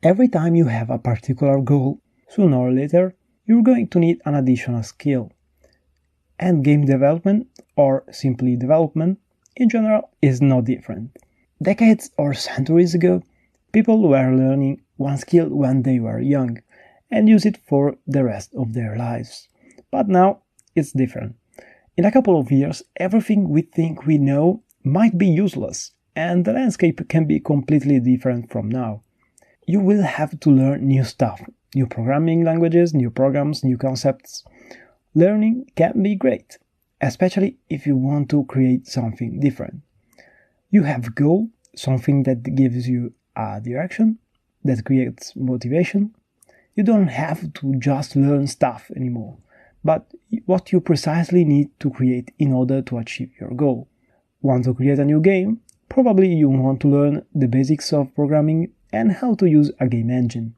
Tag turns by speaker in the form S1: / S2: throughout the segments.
S1: Every time you have a particular goal, sooner or later, you're going to need an additional skill. And game development, or simply development, in general, is no different. Decades or centuries ago, people were learning one skill when they were young and use it for the rest of their lives. But now, it's different. In a couple of years, everything we think we know might be useless, and the landscape can be completely different from now. You will have to learn new stuff, new programming languages, new programs, new concepts. Learning can be great, especially if you want to create something different. You have a goal, something that gives you a direction, that creates motivation. You don't have to just learn stuff anymore, but what you precisely need to create in order to achieve your goal. Want to create a new game? Probably you want to learn the basics of programming and how to use a game engine.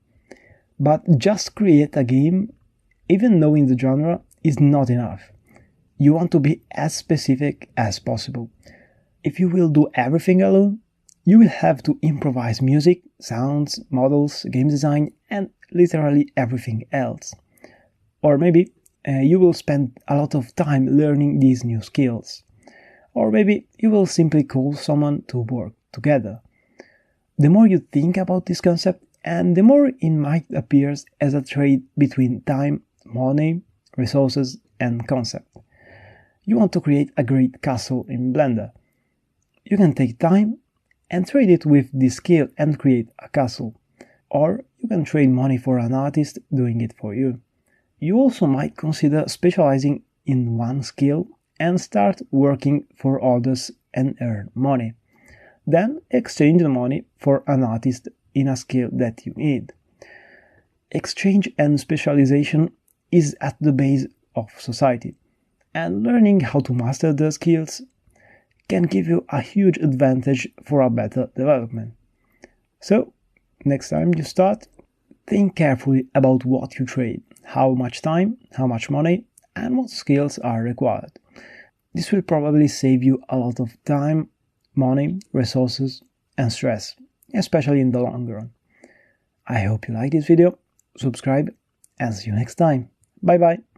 S1: But just create a game, even knowing the genre, is not enough. You want to be as specific as possible. If you will do everything alone, you will have to improvise music, sounds, models, game design, and literally everything else. Or maybe you will spend a lot of time learning these new skills. Or maybe you will simply call someone to work together. The more you think about this concept, and the more it might appear as a trade between time, money, resources, and concept. You want to create a great castle in Blender. You can take time and trade it with this skill and create a castle. Or you can trade money for an artist doing it for you. You also might consider specializing in one skill and start working for others and earn money. Then exchange the money for an artist in a skill that you need. Exchange and specialization is at the base of society, and learning how to master the skills can give you a huge advantage for a better development. So, next time you start, think carefully about what you trade, how much time, how much money, and what skills are required. This will probably save you a lot of time, money, resources, and stress, especially in the long run. I hope you like this video, subscribe, and see you next time. Bye bye!